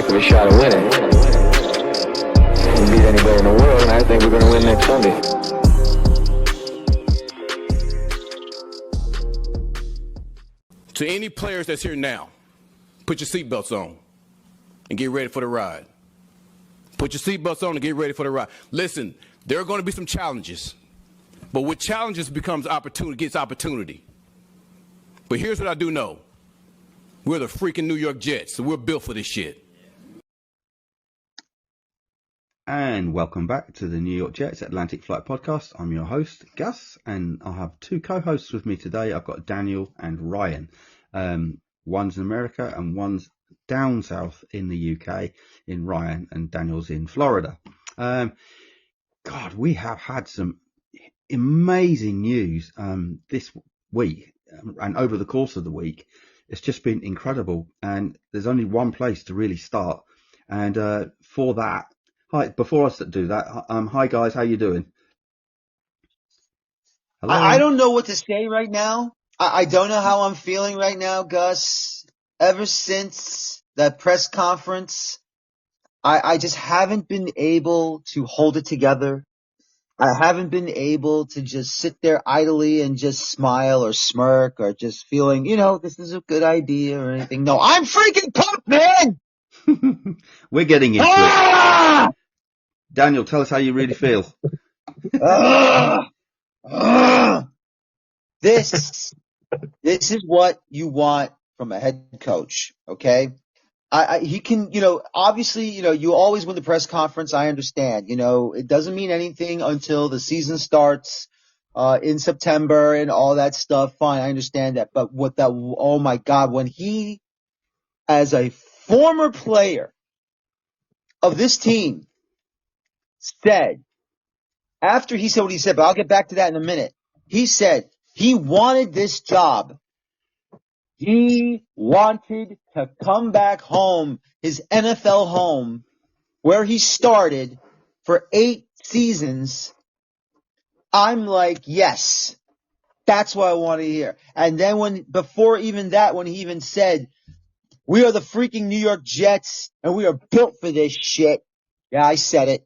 with a shot of winning. We can beat anybody in the world, and I think we're going to win next Sunday. To any players that's here now, put your seatbelts on and get ready for the ride. Put your seatbelts on and get ready for the ride. Listen, there are going to be some challenges, but with challenges becomes opportunity, gets opportunity. But here's what I do know. We're the freaking New York Jets, so we're built for this shit. And welcome back to the New York Jets Atlantic Flight Podcast. I'm your host, Gus, and I have two co-hosts with me today. I've got Daniel and Ryan. One's in America and one's down south in the UK in Ryan, and Daniel's in Florida. God, we have had some amazing news this week and over the course of the week. It's just been incredible, and there's only one place to really start. And for that, hi, before I do that, hi guys, how you doing? Hello? I don't know what to say right now. I don't know how I'm feeling right now, Gus. Ever since that press conference, I just haven't been able to hold it together. I haven't been able to just sit there idly and just smile or smirk or just feeling, this is a good idea or anything. No, I'm freaking pumped, man! We're getting into it. Daniel, tell us how you really feel. This is what you want from a head coach, okay? He can, obviously, you always win the press conference. I understand, it doesn't mean anything until the season starts, in September and all that stuff. Fine. I understand that. But oh my God, when he, as a former player of this team, said, after he said what he said, but I'll get back to that in a minute. He said he wanted this job. He wanted to come back home, his NFL home, where he started for 8 seasons. I'm like, yes, that's what I want to hear. And then before even that, when he even said, we are the freaking New York Jets and we are built for this shit. Yeah, I said it.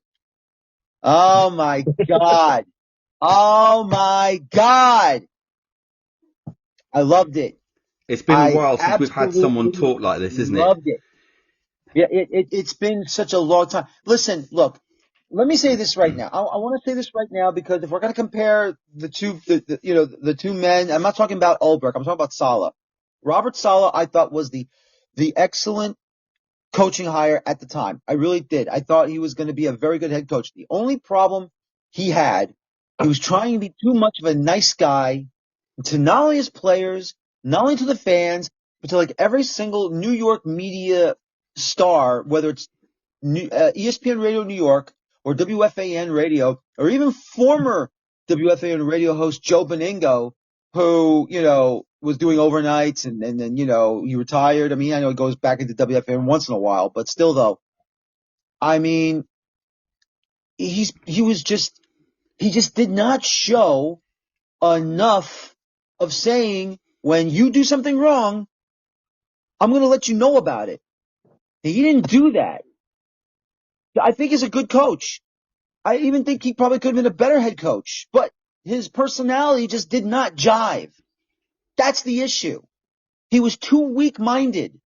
Oh my God. Oh my God. I loved it. It's been a while since we've had someone talk like this, isn't it? Loved it. Yeah, it's been such a long time. Listen, look, let me say this right now. I want to say this right now because if we're going to compare the two men, I'm not talking about Ulbrich. I'm talking about Saleh. Robert Saleh, I thought was the excellent coaching hire at the time. I really did. I thought he was going to be a very good head coach. The only problem he was trying to be too much of a nice guy to not only his players, not only to the fans, but to like every single New York media star, whether it's ESPN Radio New York or WFAN Radio, or even former WFAN Radio host Joe Beningo, who, was doing overnights and then, he retired. I mean, I know he goes back into WFAN once in a while, but still though, I mean, he just did not show enough of saying, when you do something wrong, I'm going to let you know about it. And he didn't do that. I think he's a good coach. I even think he probably could have been a better head coach, but his personality just did not jive. That's the issue. He was too weak-minded.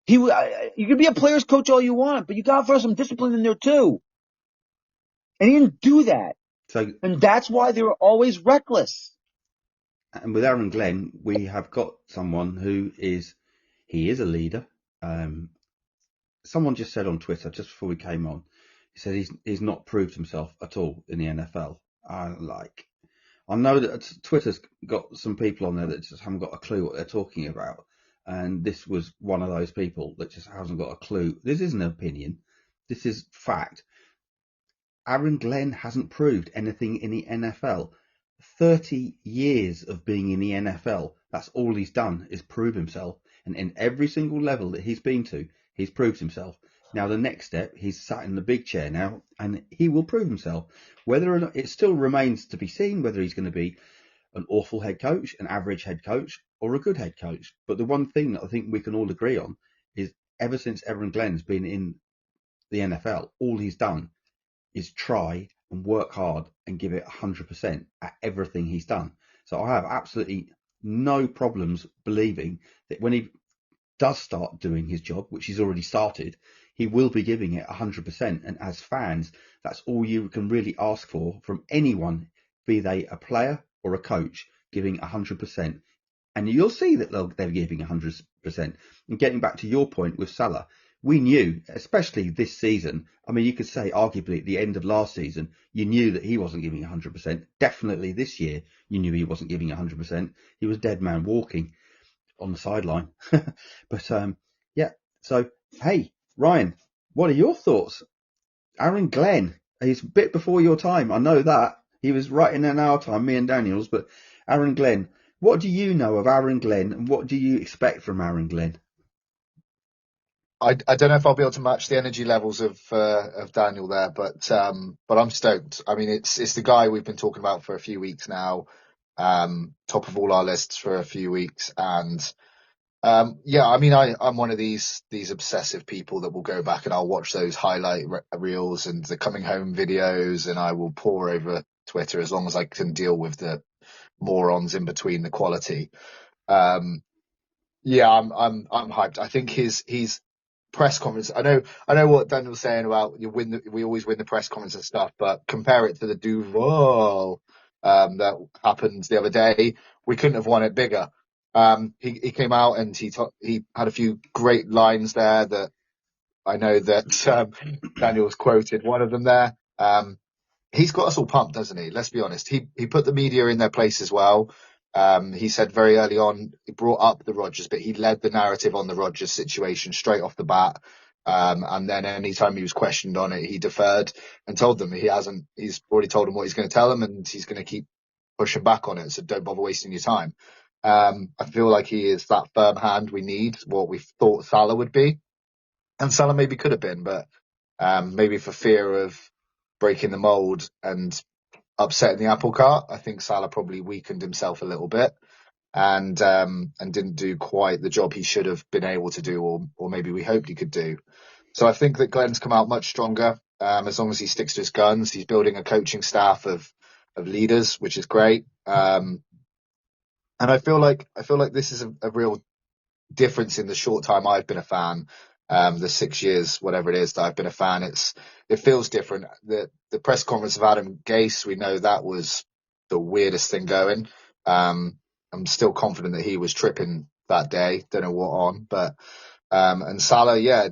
You can be a player's coach all you want, but you got to throw some discipline in there too. And he didn't do that. And that's why they were always reckless. And with Aaron Glenn, we have got someone he is a leader. Someone just said on Twitter, just before we came on, he said he's not proved himself at all in the NFL. I know that Twitter's got some people on there that just haven't got a clue what they're talking about. And this was one of those people that just hasn't got a clue. This isn't an opinion. This is fact. Aaron Glenn hasn't proved anything in the NFL. 30 years of being in the NFL, that's all he's done is prove himself. And in every single level that he's been to, he's proved himself. Now, the next step, he's sat in the big chair now, and he will prove himself. Whether or not, it still remains to be seen whether he's going to be an awful head coach, an average head coach, or a good head coach. But the one thing that I think we can all agree on is ever since Aaron Glenn's been in the NFL, all he's done is try and work hard and give it 100% at everything he's done. So I have absolutely no problems believing that when he does start doing his job, which he's already started, he will be giving it 100%. And as fans, that's all you can really ask for from anyone, be they a player or a coach, giving 100%. And you'll see that they're giving 100%. And getting back to your point with Salah, we knew, especially this season, I mean, you could say arguably at the end of last season, you knew that he wasn't giving 100%. Definitely this year, you knew he wasn't giving 100%. He was dead man walking on the sideline. But yeah, so hey, Ryan, what are your thoughts? Aaron Glenn, he's a bit before your time. I know that. He was right in our time, me and Daniel's. But Aaron Glenn, what do you know of Aaron Glenn, and what do you expect from Aaron Glenn? I don't know if I'll be able to match the energy levels of Daniel there, but I'm stoked. I mean, it's the guy we've been talking about for a few weeks now, top of all our lists for a few weeks, and yeah, I mean, I'm one of these obsessive people that will go back and I'll watch those highlight reels and the coming home videos, and I will pore over Twitter as long as I can deal with the morons in between the quality. Yeah, I'm hyped. I think his press conference. I know what Daniel's saying about we always win the press conference and stuff, but compare it to the Duval that happened the other day. We couldn't have won it bigger. He came out and he had a few great lines there that I know that Daniel's quoted one of them there. He's got us all pumped, doesn't he? Let's be honest. He put the media in their place as well. He said very early on, he brought up the Rodgers bit. He led the narrative on the Rodgers situation straight off the bat. And then anytime he was questioned on it, he deferred and told them he's already told them what he's going to tell them, and he's going to keep pushing back on it. So don't bother wasting your time. I feel like he is that firm hand we need, what we thought Salah would be. And Salah maybe could have been, but maybe for fear of breaking the mold and upsetting the apple cart, I think Salah probably weakened himself a little bit and didn't do quite the job he should have been able to do, or maybe we hoped he could do. So I think that Glenn's come out much stronger as long as he sticks to his guns. He's building a coaching staff of leaders, which is great. And I feel like this is a real difference in the short time I've been a fan. The 6 years, whatever it is, that I've been a fan, it feels different. The press conference of Adam Gase, we know that was the weirdest thing going. I'm still confident that he was tripping that day. Don't know what on, but and Salah, yeah,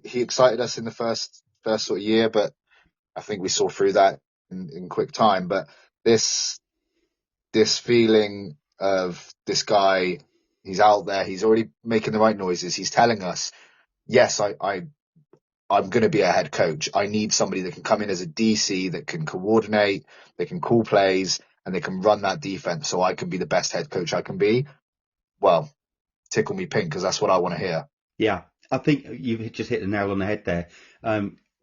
he excited us in the first sort of year, but I think we saw through that in quick time. But this feeling of this guy, he's out there, he's already making the right noises. He's telling us, yes, I'm going to be a head coach. I need somebody that can come in as a DC, that can coordinate, that can call plays, and they can run that defense so I can be the best head coach I can be. Well, tickle me pink, because that's what I want to hear. Yeah, I think you've just hit the nail on the head there.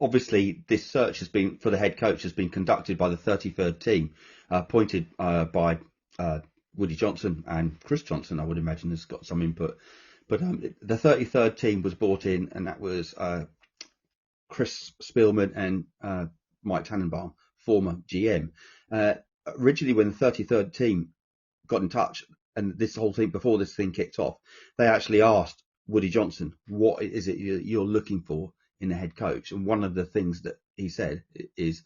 Obviously, this search for the head coach has been conducted by the 33rd team, appointed by Woody Johnson and Chris Johnson, I would imagine, has got some input. But the 33rd team was brought in, and that was Chris Spielman and Mike Tannenbaum, former GM. Originally, when the 33rd team got in touch, and this whole thing, before this thing kicked off, they actually asked Woody Johnson, what is it you're looking for in a head coach? And one of the things that he said is,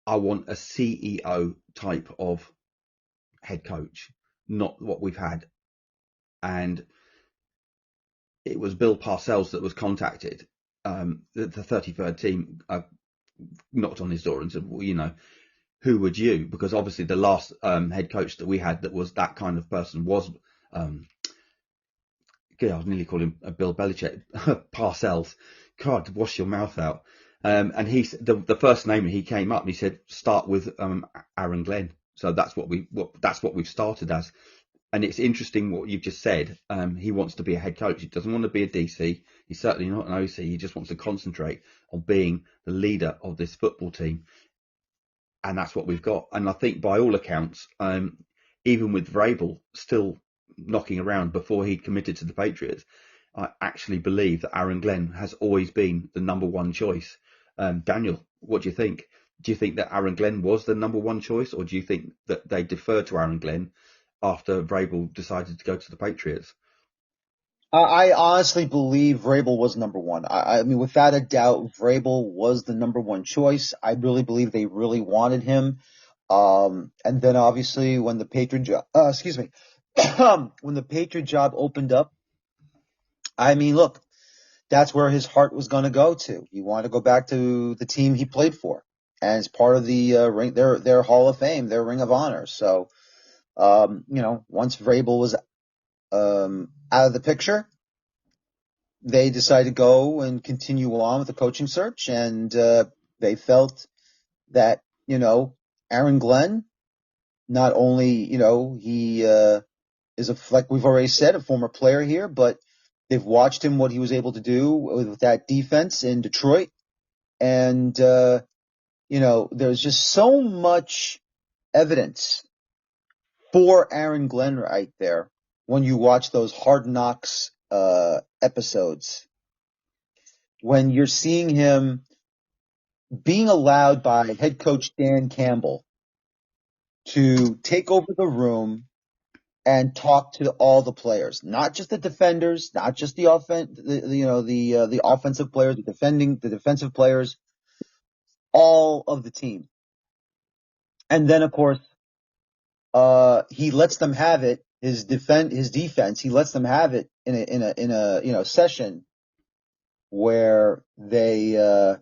I want a CEO type of head coach, not what we've had. And it was Bill Parcells that was contacted. The 33rd team knocked on his door and said, well, you know, who would you? Because obviously the last head coach that we had that was that kind of person was, I was nearly calling him Bill Belichick, Parcells. God, wash your mouth out. And the first name he came up, and he said, start with Aaron Glenn. So that's what we've started as. And it's interesting what you've just said. He wants to be a head coach. He doesn't want to be a DC. He's certainly not an OC. He just wants to concentrate on being the leader of this football team. And that's what we've got. And I think by all accounts, even with Vrabel still knocking around before he'd committed to the Patriots, I actually believe that Aaron Glenn has always been the number one choice. Daniel, what do you think? Do you think that Aaron Glenn was the number one choice, or do you think that they deferred to Aaron Glenn after Vrabel decided to go to the Patriots? I honestly believe Vrabel was number one. I mean, without a doubt, Vrabel was the number one choice. I really believe they really wanted him. And then obviously when the Patriot job, when the Patriot job opened up, I mean, look, that's where his heart was going to go to. He wanted to go back to the team he played for, and it's part of the ring, their Hall of Fame, their Ring of Honor. So, once Vrabel was out of the picture, they decided to go and continue on with the coaching search, and they felt that Aaron Glenn, not only he is like we've already said, a former player here, but they've watched him, what he was able to do with that defense in Detroit. And, there's just so much evidence for Aaron Glenn right there when you watch those Hard Knocks episodes. When you're seeing him being allowed by head coach Dan Campbell to take over the room and talk to all the players, not just the defenders, not just the the offensive players, the defensive players, all of the team. And then of course, he lets them have it. His defense, he lets them have it in a session where they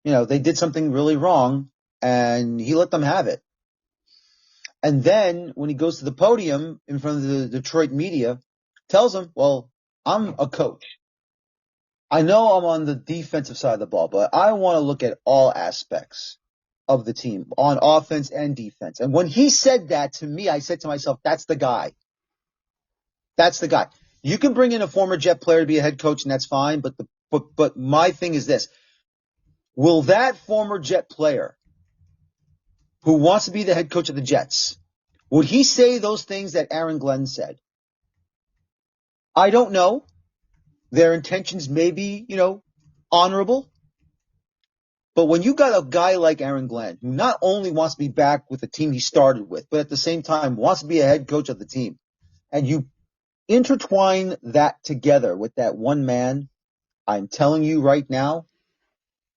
they did something really wrong, and he let them have it. And then when he goes to the podium in front of the Detroit media, tells them, well, I'm a coach. I know I'm on the defensive side of the ball, but I want to look at all aspects of the team on offense and defense. And when he said that to me, I said to myself, that's the guy. That's the guy. You can bring in a former Jet player to be a head coach, and that's fine. But my thing is this. Will that former Jet player who wants to be the head coach of the Jets, would he say those things that Aaron Glenn said? I don't know. Their intentions may be, honorable. But when you got a guy like Aaron Glenn, who not only wants to be back with the team he started with, but at the same time wants to be a head coach of the team, and you intertwine that together with that one man, I'm telling you right now,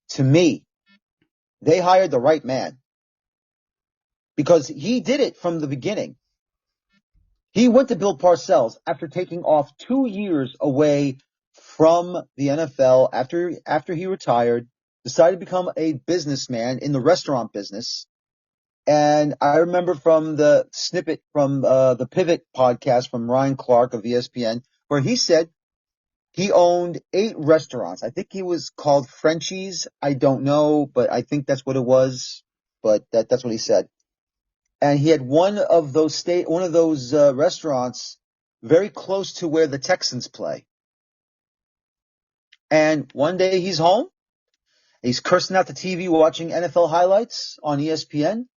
to me, they hired the right man. Because he did it from the beginning. He went to Bill Parcells after taking off 2 years away from the NFL after he retired, decided to become a businessman in the restaurant business. And I remember from the snippet from the Pivot podcast from Ryan Clark of ESPN, where he said he owned 8 restaurants. I think he was called Frenchies. I don't know, but I think that's what it was. But that's what he said. And he had one of those restaurants very close to where the Texans play. And one day he's home. He's cursing out the TV watching NFL highlights on ESPN.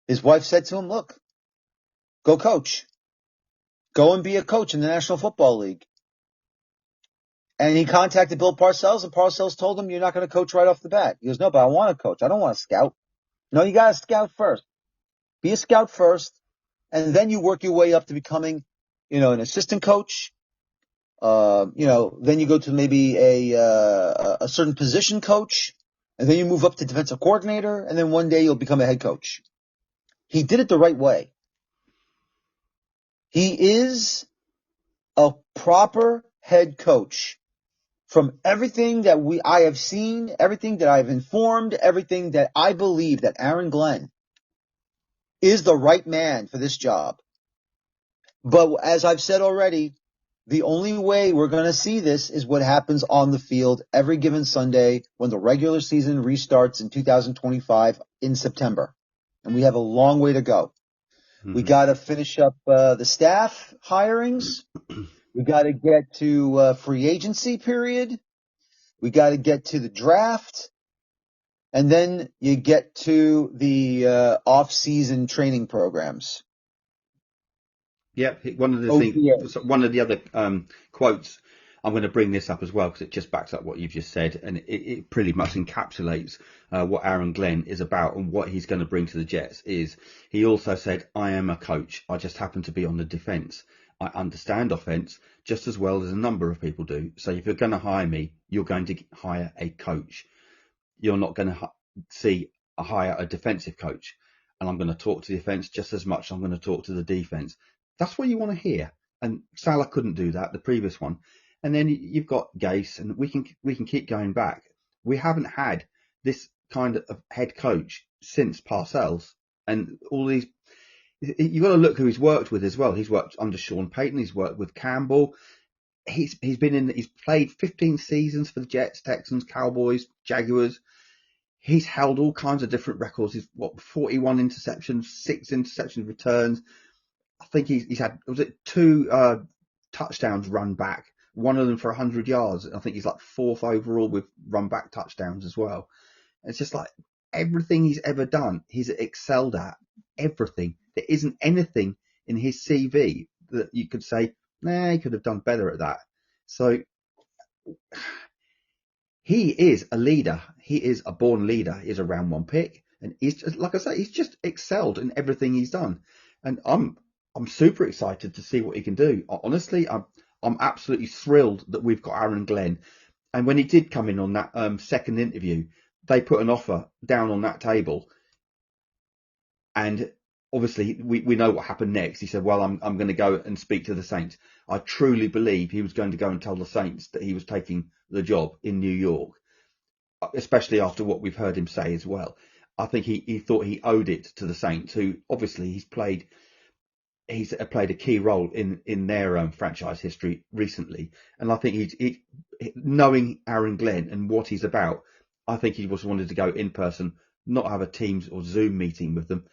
His wife said to him, look, go coach. Go and be a coach in the National Football League. And he contacted Bill Parcells, and Parcells told him, you're not going to coach right off the bat. He goes, no, but I want to coach. I don't want to scout. No, you got to scout first. Be a scout first, and then you work your way up to becoming, an assistant coach. Then you go to maybe a certain position coach, and then you move up to defensive coordinator, and then one day you'll become a head coach. He did it the right way. He is a proper head coach. From everything that I have seen, everything that I've informed, everything that I believe that Aaron Glenn is the right man for this job. But as I've said already, the only way we're going to see this is what happens on the field every given Sunday when the regular season restarts in 2025 in September. And we have a long way to go. Mm-hmm. We got to finish up the staff hirings. We got to get to free agency period. We got to get to the draft. And then you get to the off-season training programs. Yeah, one of the other quotes I'm going to bring this up as well because it just backs up what you've just said, and it pretty much encapsulates what Aaron Glenn is about and what he's going to bring to the Jets. Is he also said, "I am a coach. I just happen to be on the defence. I understand offence just as well as a number of people do. So if you're going to hire me, you're going to hire a coach. You're not going to hire a defensive coach. And I'm going to talk to the offence just as much as I'm going to talk to the defence." That's what you want to hear. And Salah couldn't do that, the previous one. And then you've got Gase, and we can keep going back. We haven't had this kind of head coach since Parcells, and all these. You've got to look who he's worked with as well. He's worked under Sean Payton. He's worked with Campbell. He's played 15 seasons for the Jets, Texans, Cowboys, Jaguars. He's held all kinds of different records. He's 41 interceptions, 6 interception returns. I think he's had, was it 2 touchdowns run back, one of them for 100 yards. I think he's like 4th overall with run back touchdowns as well. It's just like everything he's ever done, he's excelled at. Everything. There isn't anything in his CV that you could say, nah, he could have done better at that. So he is a leader. He is a born leader. He is a round 1 pick. And he's just, like I say, he's just excelled in everything he's done. And I'm super excited to see what he can do. Honestly, I'm absolutely thrilled that we've got Aaron Glenn. And when he did come in on that second interview, they put an offer down on that table. And obviously, we know what happened next. He said, well, I'm going to go and speak to the Saints. I truly believe he was going to go and tell the Saints that he was taking the job in New York, especially after what we've heard him say as well. I think he thought he owed it to the Saints, who obviously he's played a key role in their franchise history recently. And I think he knowing Aaron Glenn and what he's about, I think he just wanted to go in person, not have a Teams or Zoom meeting with them.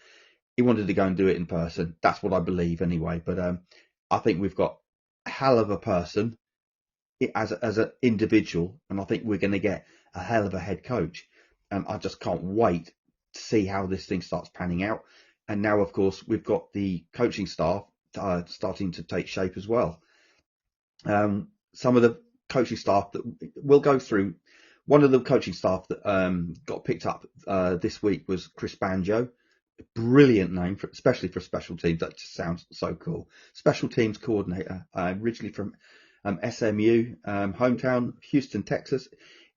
He wanted to go and do it in person. That's what I believe anyway. But I think we've got a hell of a person as an individual, and I think we're going to get a hell of a head coach. I just can't wait to see how this thing starts panning out. And now, of course, we've got the coaching staff starting to take shape as well. Some of the coaching staff that we'll go through. One of the coaching staff that got picked up this week was Chris Banjo. A brilliant name, especially for special teams. That just sounds so cool. Special teams coordinator, originally from SMU, hometown, Houston, Texas.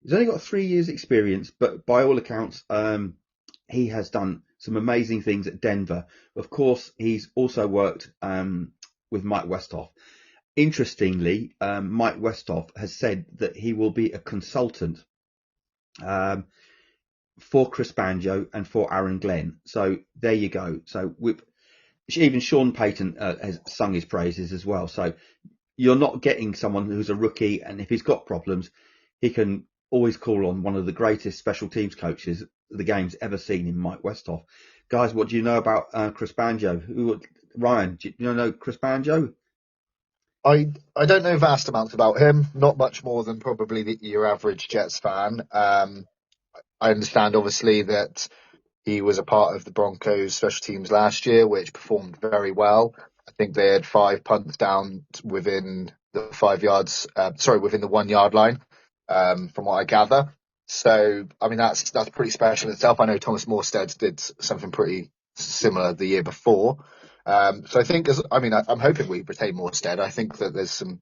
He's only got 3 years experience, but by all accounts, he has done some amazing things at Denver. Of course, he's also worked with Mike Westhoff. Interestingly, Mike Westhoff has said that he will be a consultant for Chris Banjo and for Aaron Glenn. So there you go. So even Sean Payton has sung his praises as well. So you're not getting someone who's a rookie, and if he's got problems, he can always call on one of the greatest special teams coaches the game's ever seen in Mike Westhoff. Guys, what do you know about Chris Banjo? Ryan, do you know Chris Banjo? I don't know vast amounts about him, not much more than probably your average Jets fan. I understand, obviously, that he was a part of the Broncos special teams last year, which performed very well. I think they had 5 punts down within the 5 yards, within the 1 yard line, from what I gather. So, I mean, that's pretty special in itself. I know Thomas Morstead did something pretty similar the year before. So I think, I'm hoping we retain Morstead. I think that there's some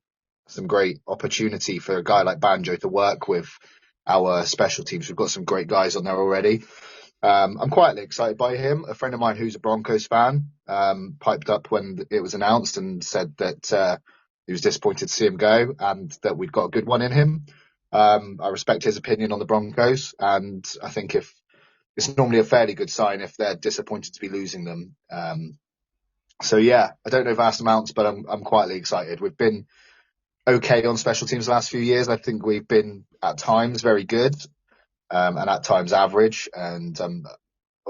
great opportunity for a guy like Banjo to work with our special teams. We've got some great guys on there already. I'm quietly excited by him. A friend of mine who's a Broncos fan piped up when it was announced and said that he was disappointed to see him go and that we'd got a good one in him. I respect his opinion on the Broncos, and I think if it's normally a fairly good sign if they're disappointed to be losing them. So yeah, I don't know vast amounts, but I'm quietly excited. We've been okay on special teams the last few years. I think we've been at times very good, and at times average. And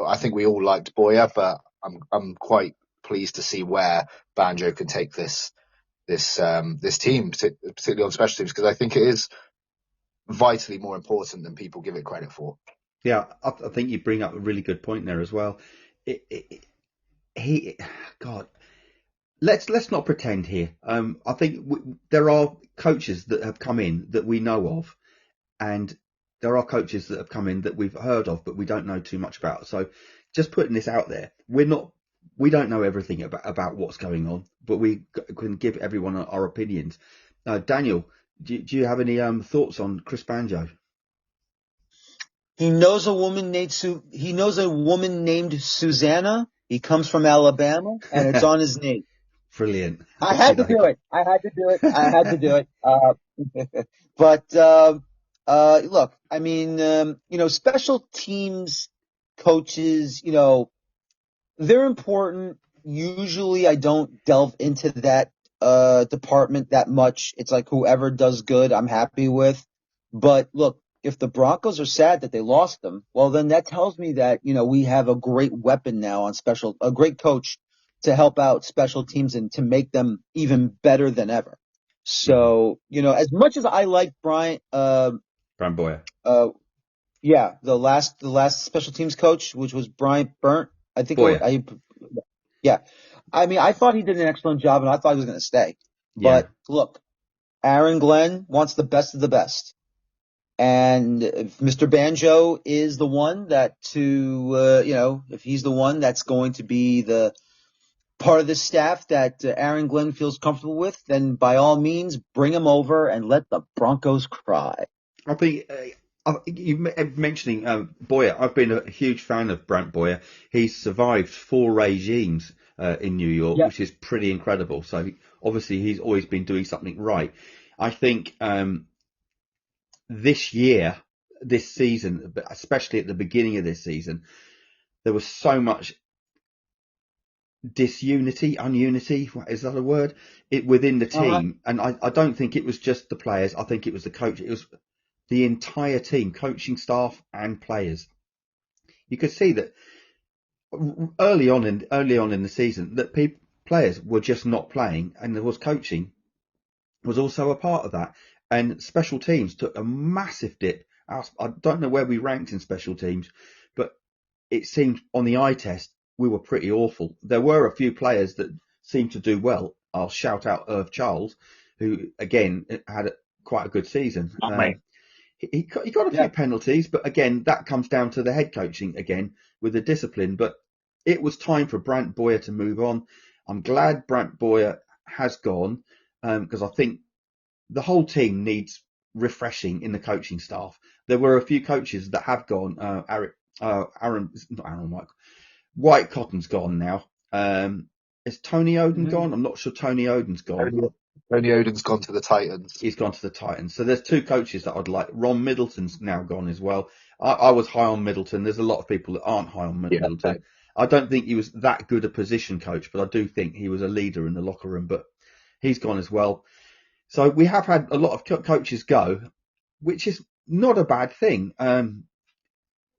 I think we all liked Boyer, but I'm quite pleased to see where Banjo can take this team, particularly on special teams, because I think it is vitally more important than people give it credit for. Yeah, I think you bring up a really good point there as well. let's not pretend here. I think there are coaches that have come in that we know of, and there are coaches that have come in that we've heard of, but we don't know too much about. So just putting this out there, we don't know everything about what's going on, but we can give everyone our opinions. Daniel, do you have any thoughts on Chris Banjo? He knows a woman named Susanna. He comes from Alabama, and it's on his knee. Brilliant. I had to do it. But look, I mean, special teams coaches, they're important. Usually, I don't delve into that department that much. It's like whoever does good, I'm happy with. But look, if the Broncos are sad that they lost them, well, then that tells me that we have a great weapon now on a great coach to help out special teams and to make them even better than ever. So as much as I like Brant Boyer. Yeah, the last special teams coach, which was Bryant Burnt, I think. Boyer. Yeah. I mean, I thought he did an excellent job, and I thought he was going to stay. Yeah. But look, Aaron Glenn wants the best of the best, and if Mr. Banjo is the one if he's the one that's going to be the part of the staff that Aaron Glenn feels comfortable with, then by all means, bring him over and let the Broncos cry. I think you mentioning Boyer. I've been a huge fan of Brant Boyer. He's survived 4 regimes in New York, which is pretty incredible. So obviously he's always been doing something right. I think this season, especially at the beginning of this season, there was so much ununity, is that a word? Within the team. And I don't think it was just the players. I think it was the coach. It was the entire team, coaching staff and players. You could see that early on in the season that players were just not playing, and there was coaching was also a part of that. And special teams took a massive dip. I don't know where we ranked in special teams, but it seemed on the eye test we were pretty awful. There were a few players that seemed to do well. I'll shout out Irv Charles, who again had quite a good season. He got a few penalties, but again, that comes down to the head coaching again with the discipline. But it was time for Brant Boyer to move on. I'm glad Brant Boyer has gone because I think the whole team needs refreshing in the coaching staff. There were a few coaches that have gone. White Cotton's gone now. Is Tony Oden gone? I'm not sure Tony Oden's gone. Tony Oden's gone to the Titans. He's gone to the Titans. So there's 2 coaches that I'd like. Ron Middleton's now gone as well. I was high on Middleton. There's a lot of people that aren't high on Middleton. Okay. I don't think he was that good a position coach, but I do think he was a leader in the locker room. But he's gone as well. So we have had a lot of coaches go, which is not a bad thing.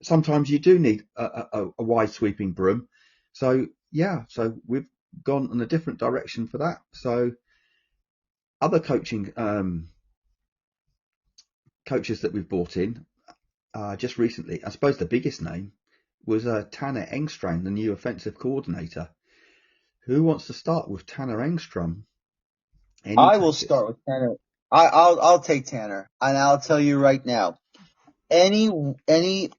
Sometimes you do need a wide sweeping broom. So we've gone in a different direction for that. So other coaching coaches that we've brought in just recently, I suppose the biggest name was Tanner Engström, the new offensive coordinator. Who wants to start with Tanner Engström? I will start with Tanner. I'll take Tanner, and I'll tell you right now, any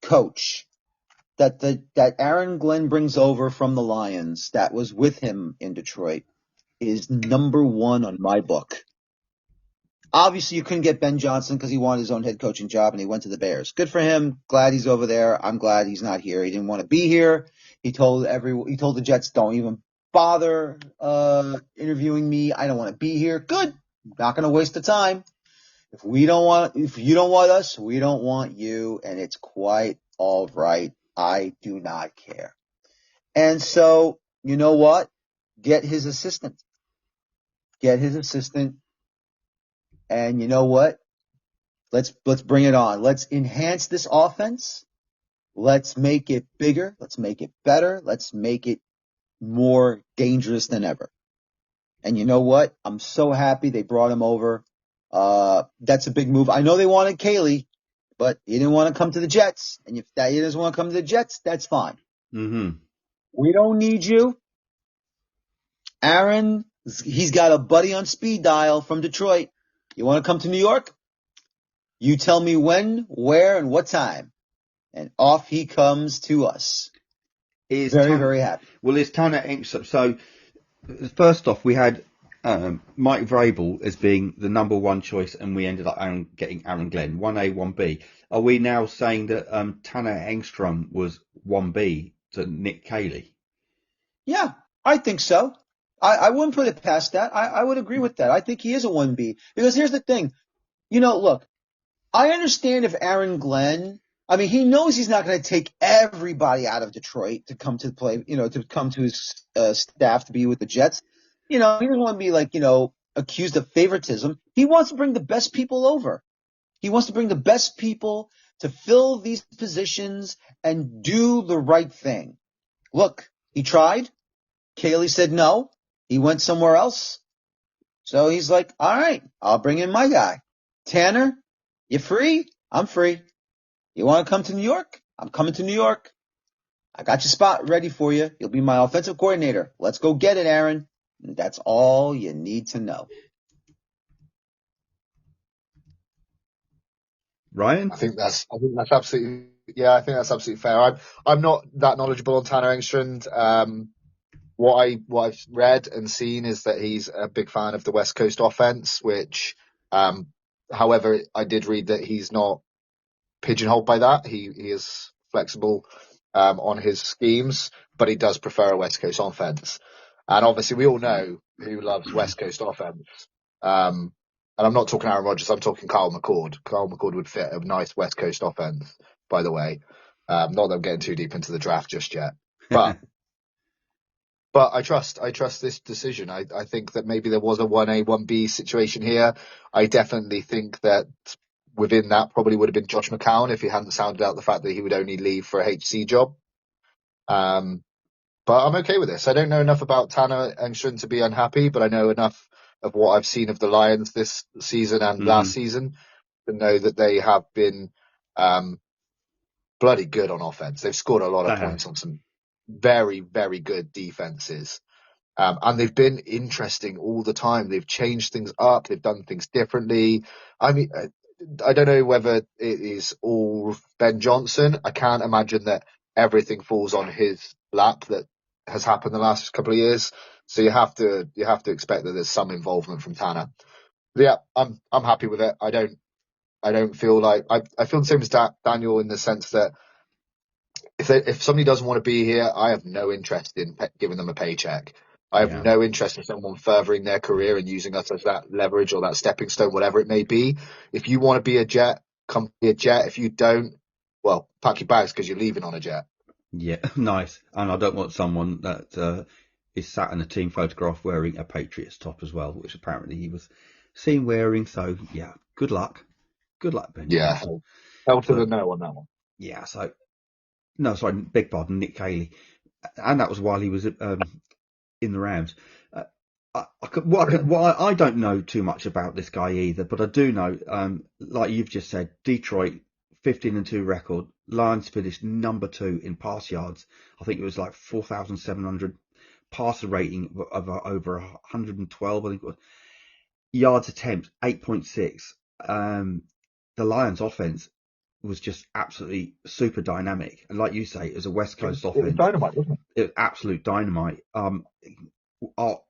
coach that Aaron Glenn brings over from the Lions that was with him in Detroit is number 1 on my book. Obviously, you couldn't get Ben Johnson because he wanted his own head coaching job and he went to the Bears. Good for him. Glad he's over there. I'm glad he's not here. He didn't want to be here. He told the Jets, don't even bother interviewing me. I don't want to be here. Good. Not going to waste the time. If you don't want us, we don't want you, and it's quite all right. I do not care. And so, you know what? Get his assistant. And you know what? Let's bring it on. Let's enhance this offense. Let's make it bigger. Let's make it better. Let's make it more dangerous than ever. And you know what? I'm so happy they brought him over. That's a big move. I know they wanted Caley, but he didn't want to come to the Jets. And if he doesn't want to come to the Jets, that's fine. Mm-hmm. We don't need you. Aaron, he's got a buddy on speed dial from Detroit. You want to come to New York? You tell me when, where, and what time. And off he comes to us. Very happy. Well, it's Tanner Engstrom. So, first off, we had Mike Vrabel as being the number one choice, and we ended up getting Aaron Glenn, 1A, 1B. Are we now saying that Tanner Engstrom was 1B to Nick Caley? Yeah, I think so. I wouldn't put it past that. I would agree with that. I think he is a 1B. Because here's the thing. Look, I understand if Aaron Glenn, he knows he's not going to take everybody out of Detroit to come to play, to come to his staff to be with the Jets. He doesn't want to be accused of favoritism. He wants to bring the best people over. He wants to bring the best people to fill these positions and do the right thing. Look, he tried. Caley said no. He went somewhere else. So he's like, all right, I'll bring in my guy. Tanner, you free? I'm free. You want to come to New York? I'm coming to New York. I got your spot ready for you. You'll be my offensive coordinator. Let's go get it, Aaron. And that's all you need to know. Ryan? I think that's absolutely fair. I'm not that knowledgeable on Tanner Engstrand. What I've read and seen is that he's a big fan of the West Coast offense, which, however, I did read that he's not pigeonholed by that. He is flexible on his schemes, but he does prefer a West Coast offense. And obviously, we all know who loves West Coast offense. And I'm not talking Aaron Rodgers. I'm talking Kyle McCord. Kyle McCord would fit a nice West Coast offense, by the way. Not that I'm getting too deep into the draft just yet, but. But I trust this decision. I think that maybe there was a 1A, 1B situation here. I definitely think that within that probably would have been Josh McCown if he hadn't sounded out the fact that he would only leave for a HC job. But I'm okay with this. I don't know enough about Tanner Engstrand to be unhappy, but I know enough of what I've seen of the Lions this season and last season to know that they have been bloody good on offense. They've scored a lot of points on some very, very good defenses. And they've been interesting all the time. They've changed things up. They've done things differently. I don't know whether it is all Ben Johnson. I can't imagine that everything falls on his lap that has happened the last couple of years. So you have to expect that there's some involvement from Tanner. But yeah, I'm happy with it. I don't feel like I feel the same as Daniel in the sense that if somebody doesn't want to be here, I have no interest in giving them a paycheck. I have no interest in someone furthering their career and using us as that leverage or that stepping stone, whatever it may be. If you want to be a Jet, come be a Jet. If you don't, well, pack your bags because you're leaving on a Jet. Yeah, nice. And I don't want someone that is sat in a team photograph wearing a Patriots top as well, which apparently he was seen wearing. So, yeah, good luck. Good luck, Ben. Yeah, hell to the no on that one. Yeah, so... No, sorry, beg pardon, Nick Caley. And that was while he was in the Rams. I don't know too much about this guy either, but I do know, like you've just said, Detroit, 15-2 record. Lions finished number 2 in pass yards. I think it was like 4,700 passer rating of over 112, I think it was. Yards attempt, 8.6. The Lions offense was just absolutely super dynamic. And like you say, it was a West Coast offense. It was dynamite, wasn't it? It was absolute dynamite.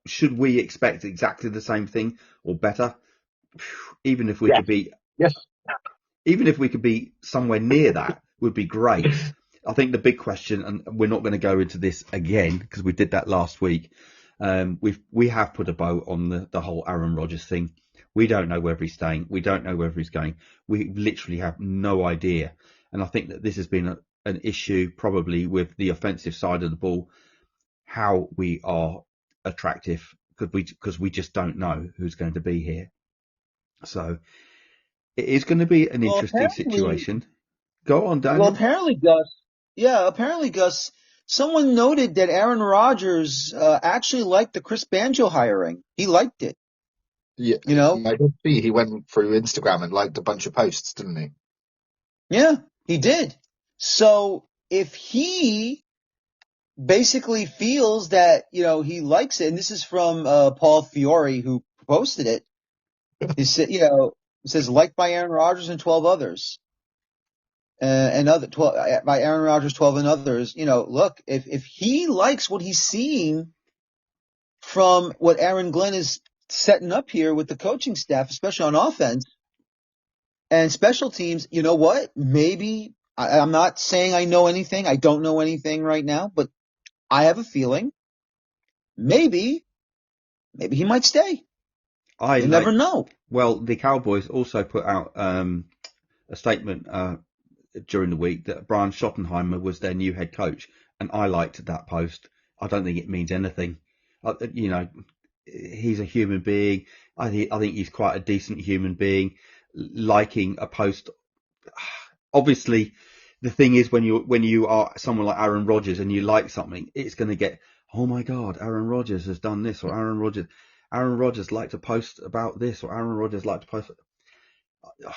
Should we expect exactly the same thing or better? Even if we could be, even if we could be somewhere near that, would be great. I think the big question, and we're not going to go into this again because we did that last week. We have put a bow on the whole Aaron Rodgers thing. We don't know whether he's staying. We don't know whether he's going. We literally have no idea. And I think that this has been an issue probably with the offensive side of the ball, how we are attractive, because we just don't know who's going to be here. So it is going to be an interesting situation. Go on, Daniel. Well, apparently, Gus, someone noted that Aaron Rodgers actually liked the Chris Banjo hiring. He liked it. Yeah, I did see he went through Instagram and liked a bunch of posts, didn't he? Yeah, he did. So if he basically feels that, he likes it. And this is from Paul Fiore, who posted it. He said, it says liked by Aaron Rodgers and 12 others. And other 12 by Aaron Rodgers, 12 and others. Look, if he likes what he's seeing from what Aaron Glenn is setting up here with the coaching staff, especially on offense and special teams, you know what? Maybe I'm not saying I know anything. I don't know anything right now, but I have a feeling maybe he might stay. You never know. Well, the Cowboys also put out a statement during the week that Brian Schottenheimer was their new head coach, and I liked that post. I don't think it means anything. He's a human being. I think he's quite a decent human being. Liking a post, obviously, the thing is when you are someone like Aaron Rodgers and you like something, it's going to get, oh my God, Aaron Rodgers has done this, or Aaron Rodgers liked to post about this, or Aaron Rodgers liked to post.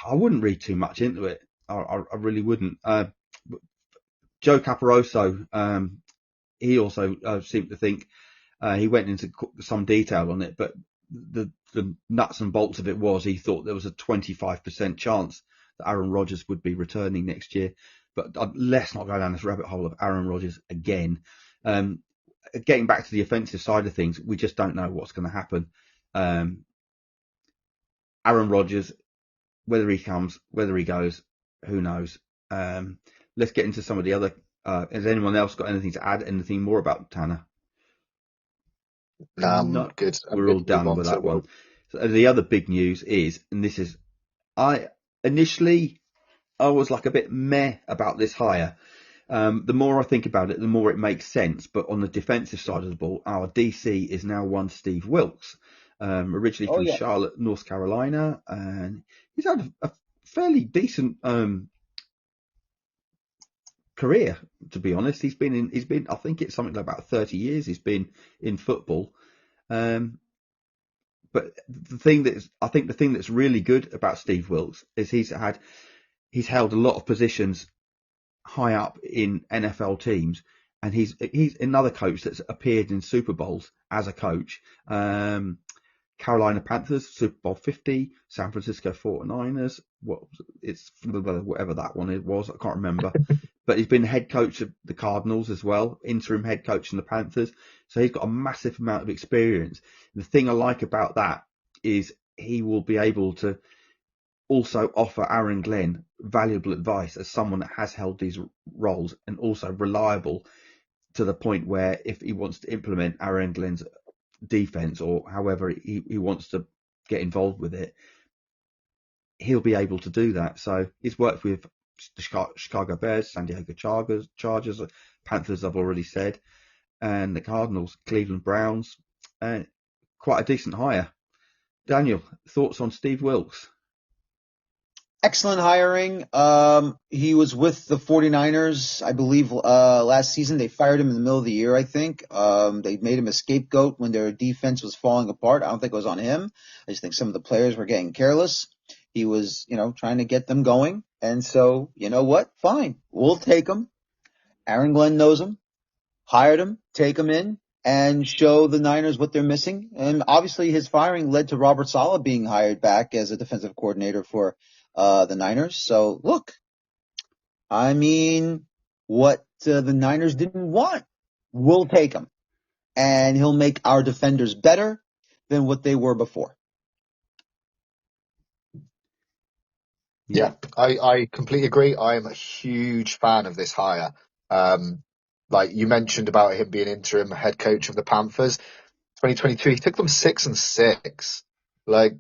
I wouldn't read too much into it. I really wouldn't. Joe Caporoso, he also seemed to think, he went into some detail on it, but the nuts and bolts of it was he thought there was a 25% chance that Aaron Rodgers would be returning next year. But let's not go down this rabbit hole of Aaron Rodgers again. Getting back to the offensive side of things, we just don't know what's going to happen. Aaron Rodgers, whether he comes, whether he goes, who knows? Let's get into some of the other. Has anyone else got anything to add? Anything more about Tanner? No, I'm not good. We're all done with that one. So the other big news is, and this is, initially I was like a bit meh about this hire. The more I think about it, the more it makes sense. But on the defensive side of the ball, our DC is now one Steve Wilks, originally from Charlotte, North Carolina, and he's had a fairly decent career, to be honest. He's been I think it's something like about 30 years he's been in football. But the thing that's really good about Steve Wilks is he's held a lot of positions high up in NFL teams, and he's another coach that's appeared in Super Bowls as a coach. Carolina Panthers, Super Bowl 50, San Francisco 49ers, whatever that one was, I can't remember. But he's been head coach of the Cardinals as well, interim head coach in the Panthers. So he's got a massive amount of experience. The thing I like about that is he will be able to also offer Aaron Glenn valuable advice as someone that has held these roles, and also reliable to the point where if he wants to implement Aaron Glenn's defense or however he wants to get involved with it, he'll be able to do that. So he's worked with the Chicago Bears, San Diego Chargers, Panthers I've already said, and the Cardinals, Cleveland Browns. Quite a decent hire. Daniel, thoughts on Steve Wilks? Excellent hiring. He was with the 49ers, I believe, last season. They fired him in the middle of the year, I think. They made him a scapegoat when their defense was falling apart. I don't think it was on him. I just think some of the players were getting careless. He was, trying to get them going. And so, you know what? Fine. We'll take him. Aaron Glenn knows him. Hired him, take him in, and show the Niners what they're missing. And obviously his firing led to Robert Saleh being hired back as a defensive coordinator for the Niners. So look, I mean, what the Niners didn't want, we'll take him, and he'll make our defenders better than what they were before. Yeah, I completely agree. I am a huge fan of this hire. Like you mentioned about him being interim head coach of the Panthers, 2022, he took them 6-6. Like,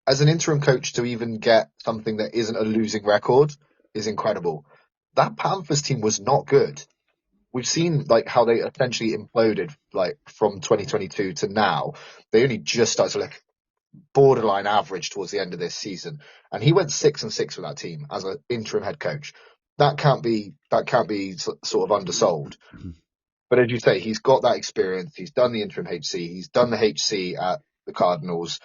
as an interim coach to even get something that isn't a losing record is incredible. That Panthers team was not good. We've seen like how they essentially imploded like from 2022 to now. They only just started to look borderline average towards the end of this season. And he went 6-6 with that team as an interim head coach. That can't be sort of undersold. But as you say, he's got that experience. He's done the interim HC. He's done the HC at the Cardinals.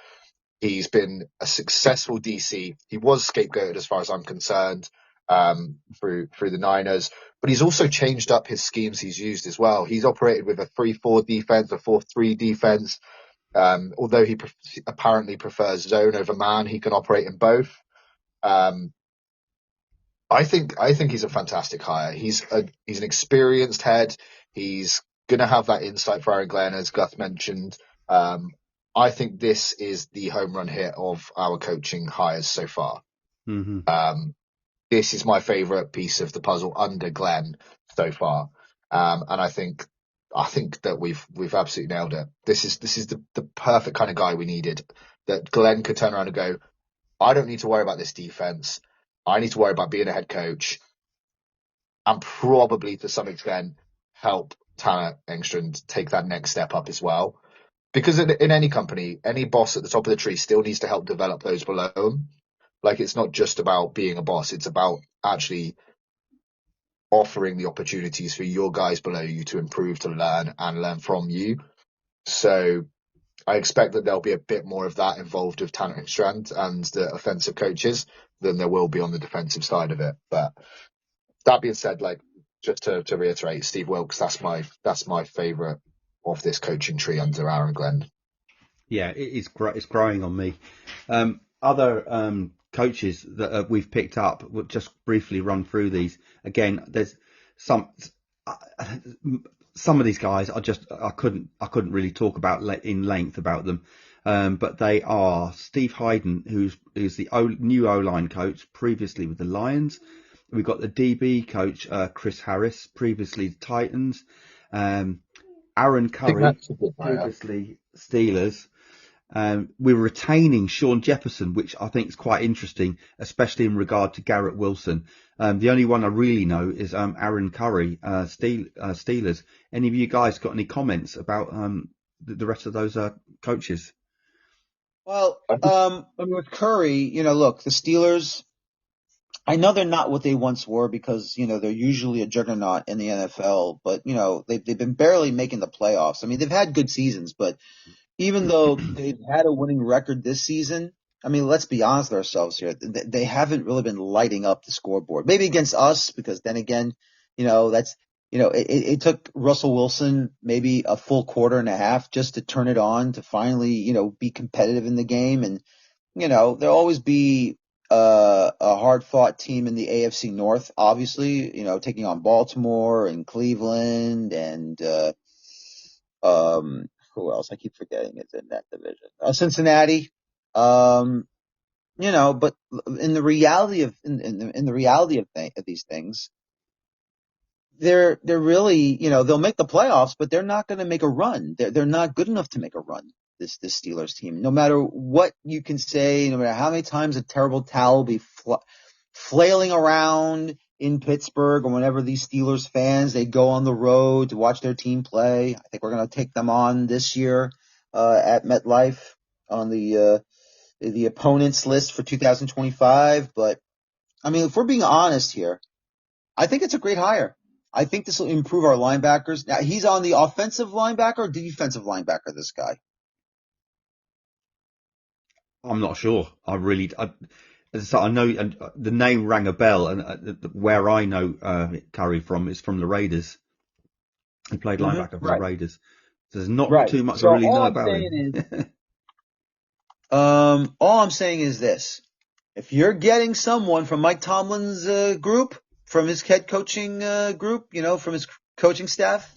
He's been a successful DC. He was scapegoated as far as I'm concerned. through the Niners. But he's also changed up his schemes he's used as well. He's operated with a 3-4 defense, a 4-3 defense. Although he apparently prefers zone over man, he can operate in both. I think he's a fantastic hire. He's an experienced head. He's going to have that insight for Aaron Glenn, as Gus mentioned. I think this is the home run hit of our coaching hires so far. Mm-hmm. This is my favourite piece of the puzzle under Glenn so far, and I think that we've absolutely nailed it. This is the perfect kind of guy we needed. That Glenn could turn around and go, I don't need to worry about this defense. I need to worry about being a head coach, and probably to some extent help Tanner Engstrand take that next step up as well. Because in any company, any boss at the top of the tree still needs to help develop those below them. Like, it's not just about being a boss. It's about actually offering the opportunities for your guys below you to improve, to learn, and learn from you. So I expect that there'll be a bit more of that involved with Tanner Engstrand and the offensive coaches than there will be on the defensive side of it. But that being said, like, just to reiterate, Steve Wilks, that's my favourite of this coaching tree under Aaron Glenn. Yeah, it's growing on me. Other coaches that we've picked up, we'll just briefly run through these. Again, there's some of these guys I couldn't really talk about in length about them. But they are Steve Hayden, who's the new O-line coach, previously with the Lions. We've got the DB coach, Chris Harris, previously the Titans. Aaron Curry, previously Steelers. We're retaining Sean Jefferson, which I think is quite interesting, especially in regard to Garrett Wilson. The only one I really know is Aaron Curry, Steelers. Any of you guys got any comments about the rest of those coaches? Well, I mean, with Curry, look, the Steelers, I know they're not what they once were because, they're usually a juggernaut in the NFL, but, they've been barely making the playoffs. I mean, they've had good seasons, but even though they've had a winning record this season, I mean, let's be honest with ourselves here. They haven't really been lighting up the scoreboard. Maybe against us, because then again, it took Russell Wilson maybe a full quarter and a half just to turn it on to finally, be competitive in the game. And, there'll always be a hard fought team in the AFC North, obviously, taking on Baltimore and Cleveland and, who else? I keep forgetting it's in that division. Cincinnati. But in the reality of of these things, they're really, they'll make the playoffs, but they're not going to make a run. They're not good enough to make a run. This Steelers team, no matter what you can say, no matter how many times a terrible towel will be flailing around in Pittsburgh, or whenever these Steelers fans, they go on the road to watch their team play. I think we're going to take them on this year at MetLife on the opponents list for 2025. But I mean, if we're being honest here, I think it's a great hire. I think this will improve our linebackers. Now, he's on the offensive linebacker or defensive linebacker, this guy? I'm not sure. I know the name rang a bell, and where I know Curry from is from the Raiders. He played linebacker for the Raiders. So there's not too much I really know about him. All I'm saying is this. If you're getting someone from Mike Tomlin's group, from his head coaching group, from his coaching staff,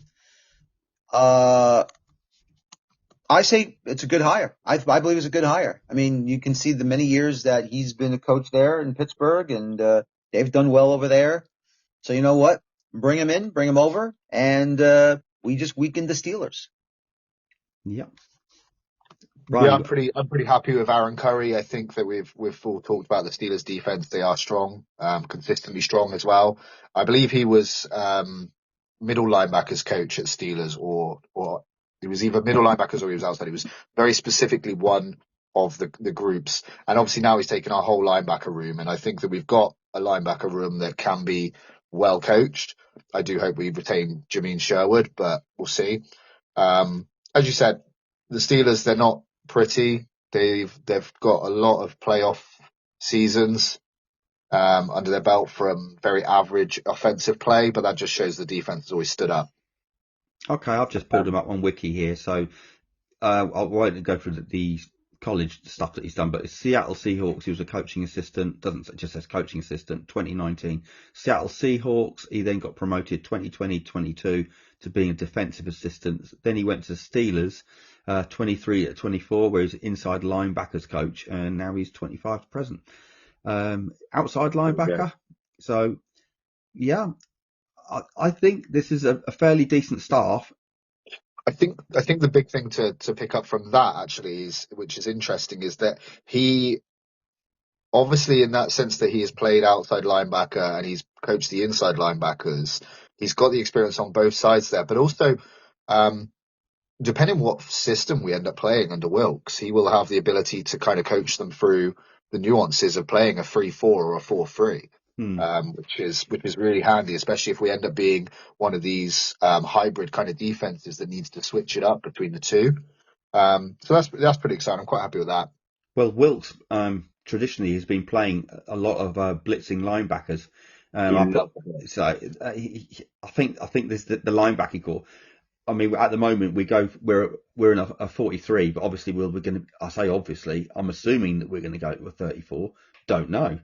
I say it's a good hire. I believe it's a good hire. I mean, you can see the many years that he's been a coach there in Pittsburgh, and they've done well over there. So you know what? Bring him in, bring him over, and we just weakened the Steelers. Yeah. Right. Yeah, I'm pretty happy with Aaron Curry. I think that we've all talked about the Steelers defense. They are strong, consistently strong as well. I believe he was middle linebackers coach at Steelers, or he was either middle linebackers or he was outside. He was very specifically one of the groups. And obviously now he's taken our whole linebacker room. And I think that we've got a linebacker room that can be well coached. I do hope we retain Jameen Sherwood, but we'll see. As you said, the Steelers, they're not pretty. They've got a lot of playoff seasons. under their belt from very average offensive play, but that just shows the defense has always stood up. Okay, I've just pulled him up on Wiki here, so I won't go through the college stuff that he's done, but it's Seattle Seahawks. He was a coaching assistant. Doesn't just says coaching assistant. 2019 Seattle Seahawks. He then got promoted 2020-22 to being a defensive assistant. Then he went to Steelers, 23 at 24, where he's inside linebackers coach, and now he's 25 to present. Outside linebacker. Okay. So yeah, I think this is a fairly decent staff. I think the big thing to pick up from that actually is, which is interesting, is that he obviously, in that sense that he has played outside linebacker and he's coached the inside linebackers, he's got the experience on both sides there. But also, depending on what system we end up playing under Wilkes, he will have the ability to kind of coach them through the nuances of playing a 3-4 or a 4-3. Which is really handy, especially if we end up being one of these hybrid kind of defenses that needs to switch it up between the two. So that's pretty exciting. I'm quite happy with that. Well, Wilkes traditionally has been playing a lot of blitzing linebackers. I think this the linebacking core. I mean, at the moment we're in a 43, but obviously we're going to. I say obviously. I'm assuming that we're going to go to a 34. Don't know.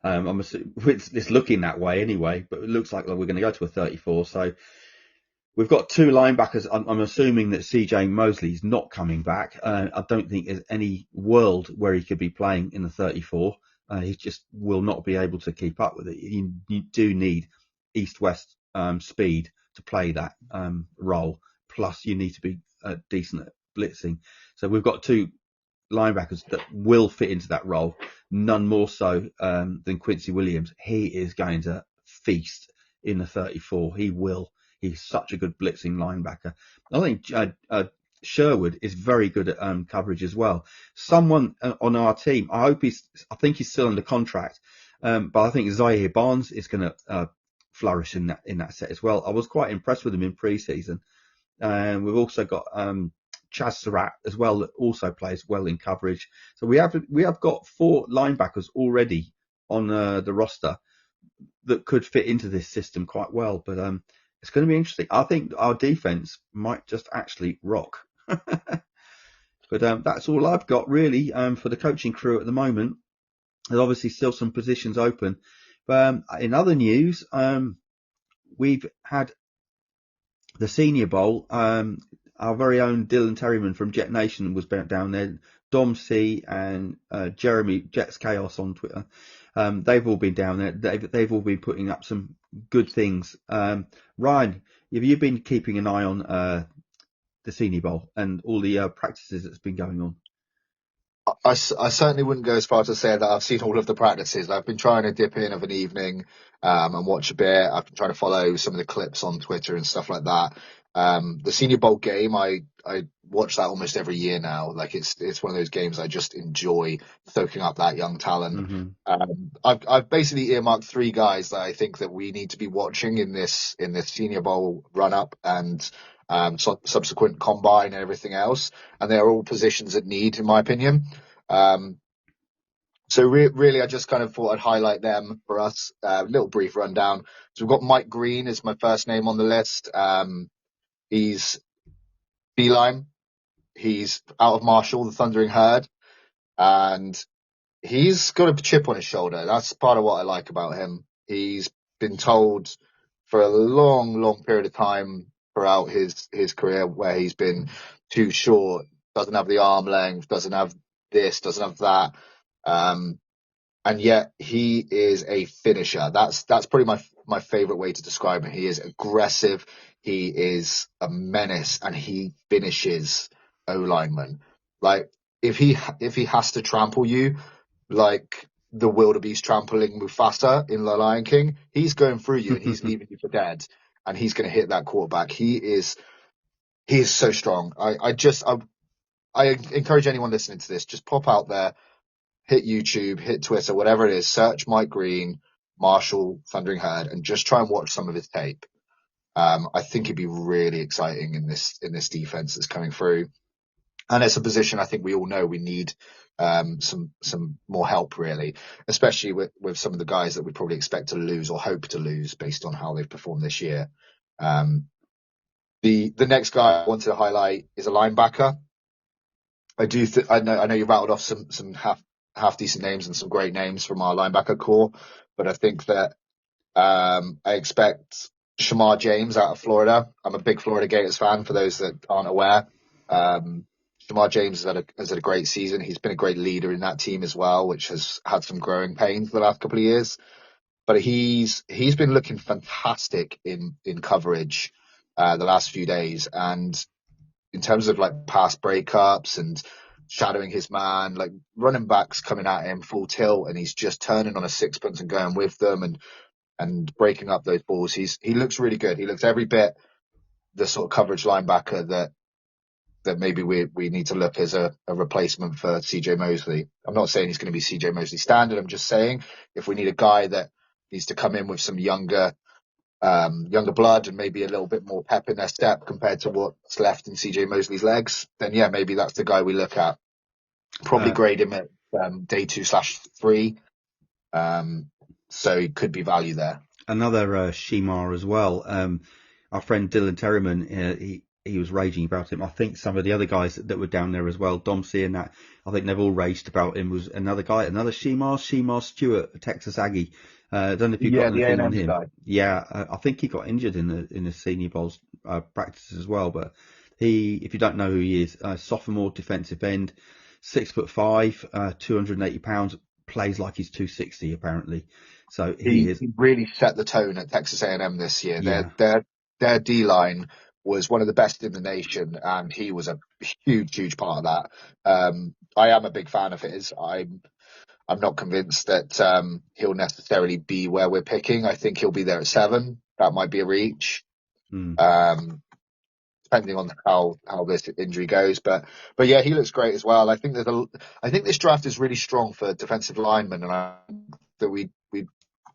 It's looking that way anyway, but it looks like we're going to go to a 34. So we've got two linebackers. I'm assuming that CJ Mosley is not coming back. I don't think there's any world where he could be playing in the 34. He just will not be able to keep up with it. You do need east-west speed to play that role. Plus, you need to be decent at blitzing. So we've got two linebackers that will fit into that role, none more so than Quincy Williams. He is going to feast in the 34. He will. He's such a good blitzing linebacker. I think Sherwood is very good at coverage as well. Someone on our team, I think he's still under contract, but I think Zaire Barnes is going to flourish in that set as well. I was quite impressed with him in pre-season. We've also got Chaz Surratt as well, that also plays well in coverage. So we have got 4 linebackers already on the roster that could fit into this system quite well. But it's going to be interesting. I think our defense might just actually rock. But that's all I've got really for the coaching crew at the moment. There's obviously still some positions open. But in other news, we've had the Senior Bowl. Our very own Dylan Terryman from Jet Nation was down there. Dom C and Jeremy Jets Chaos on Twitter. They've all been down there. They've all been putting up some good things. Ryan, have you been keeping an eye on the Senior Bowl and all the practices that's been going on? I certainly wouldn't go as far to say that I've seen all of the practices. I've been trying to dip in of an evening and watch a bit. I've been trying to follow some of the clips on Twitter and stuff like that. The Senior Bowl game, I watch that almost every year now. Like it's one of those games I just enjoy soaking up that young talent. I've basically earmarked 3 guys that I think that we need to be watching in this Senior Bowl run up and subsequent combine and everything else, and they're all positions at need, in my opinion. So really, I just kind of thought I'd highlight them for us. Little brief rundown. So we've got Mike Green is my first name on the list. He's D-line. He's out of Marshall, the Thundering Herd, and he's got a chip on his shoulder. That's part of what I like about him. He's been told for a long, long period of time throughout his career where he's been too short, doesn't have the arm length, doesn't have this, doesn't have that. And yet he is a finisher. That's probably my favorite way to describe him. He is aggressive. He is a menace, and he finishes O-linemen. Like if he has to trample you, like the wildebeest trampling Mufasa in The Lion King, he's going through you and he's leaving you for dead, and he's going to hit that quarterback. He is so strong. I encourage anyone listening to this, just pop out there, hit YouTube, hit Twitter, whatever it is, search Mike Green, Marshall, Thundering Herd, and just try and watch some of his tape. I think it'd be really exciting in this defense that's coming through. And it's a position I think we all know we need some more help, really, especially with some of the guys that we probably expect to lose or hope to lose based on how they've performed this year. The next guy I wanted to highlight is a linebacker. I know you rattled off some half decent names and some great names from our linebacker core, but I think that I expect Shamar James out of Florida. I'm a big Florida Gators fan, for those that aren't aware. Shamar James has had a great season. He's been a great leader in that team as well, which has had some growing pains the last couple of years. But he's been looking fantastic in coverage the last few days, and in terms of like pass breakups and shadowing his man, like running backs coming at him full tilt, and he's just turning on a sixpence and going with them and breaking up those balls. He looks really good. He looks every bit the sort of coverage linebacker that maybe we need to look as a replacement for CJ Mosley. I'm not saying he's going to be CJ Mosley standard. I'm just saying if we need a guy that needs to come in with some younger blood and maybe a little bit more pep in their step compared to what's left in CJ Mosley's legs, then yeah, maybe that's the guy we look at. Probably grade him at day 2/3. So he could be value there. Another Shemar as well. Our friend Dylan Terryman, he was raging about him. I think some of the other guys that were down there as well, Dom C and that, I think they've all raged about him. Was another guy, another Shemar Stewart, Texas Aggie. I don't know if you've got anything on him. Guy. Yeah, I think he got injured in the Senior Bowls practices as well. But if you don't know who he is, sophomore defensive end, 6'5", 280 pounds, plays like he's 260 apparently. So he really set the tone at Texas A&M this year. Yeah. Their D-line was one of the best in the nation, and he was a huge part of that. I am a big fan of his. I'm not convinced that he'll necessarily be where we're picking. I think he'll be there at 7. That might be a reach, depending on how this injury goes. But yeah, he looks great as well. I think this draft is really strong for defensive linemen, and that we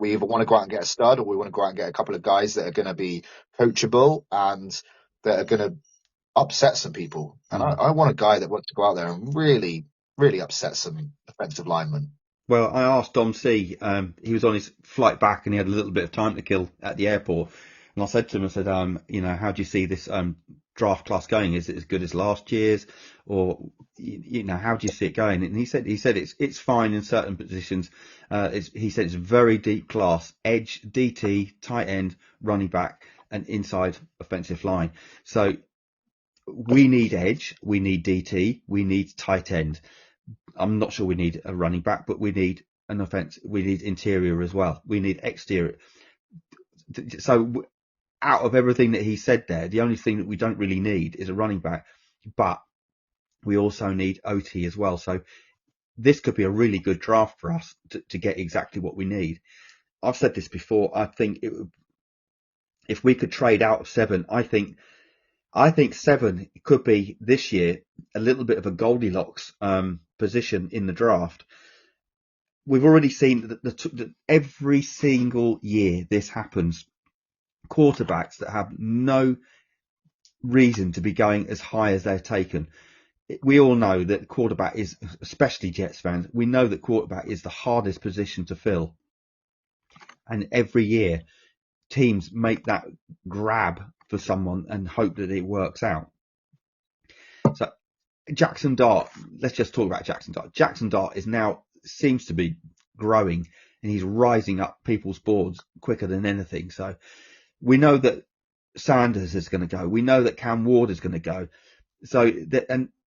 either want to go out and get a stud, or we want to go out and get a couple of guys that are going to be coachable and that are going to upset some people. And I want a guy that wants to go out there and really upset some defensive linemen. Well, I asked Dom C. He was on his flight back and he had a little bit of time to kill at the airport. And I said to him, I said, how do you see this draft class going? Is it as good as last year's, or how do you see it going? And he said it's fine in certain positions. He said it's a very deep class: edge, DT, tight end, running back, and inside offensive line. So we need edge, we need DT, we need tight end. I'm not sure we need a running back, but we need an offense. We need interior as well. We need exterior. So out of everything that he said there, the only thing that we don't really need is a running back, but we also need OT as well. So this could be a really good draft for us to get exactly what we need. I've said this before. I think if we could trade out of 7, I think 7 could be this year a little bit of a Goldilocks position in the draft. We've already seen that every single year this happens. Quarterbacks that have no reason to be going as high as they're taken. We all know that quarterback is, especially Jets fans, we know that quarterback is the hardest position to fill. And every year teams make that grab for someone and hope that it works out. So Jackson Dart, let's just talk about Jackson Dart. Jackson Dart seems to be growing, and he's rising up people's boards quicker than anything. So we know that Sanders is going to go. We know that Cam Ward is going to go. So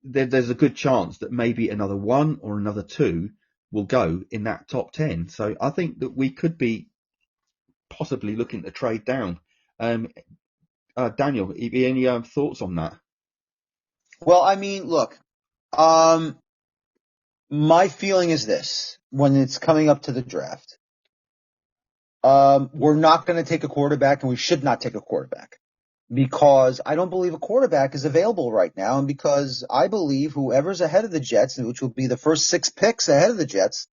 there's a good chance that maybe another 1 or another 2 will go in that top 10. So I think that we could be possibly looking to trade down. Daniel, any thoughts on that? Well, I mean, look, my feeling is this: when it's coming up to the draft, we're not going to take a quarterback, and we should not take a quarterback, because I don't believe a quarterback is available right now, and because I believe whoever's ahead of the Jets, which will be the first 6 picks ahead of the Jets,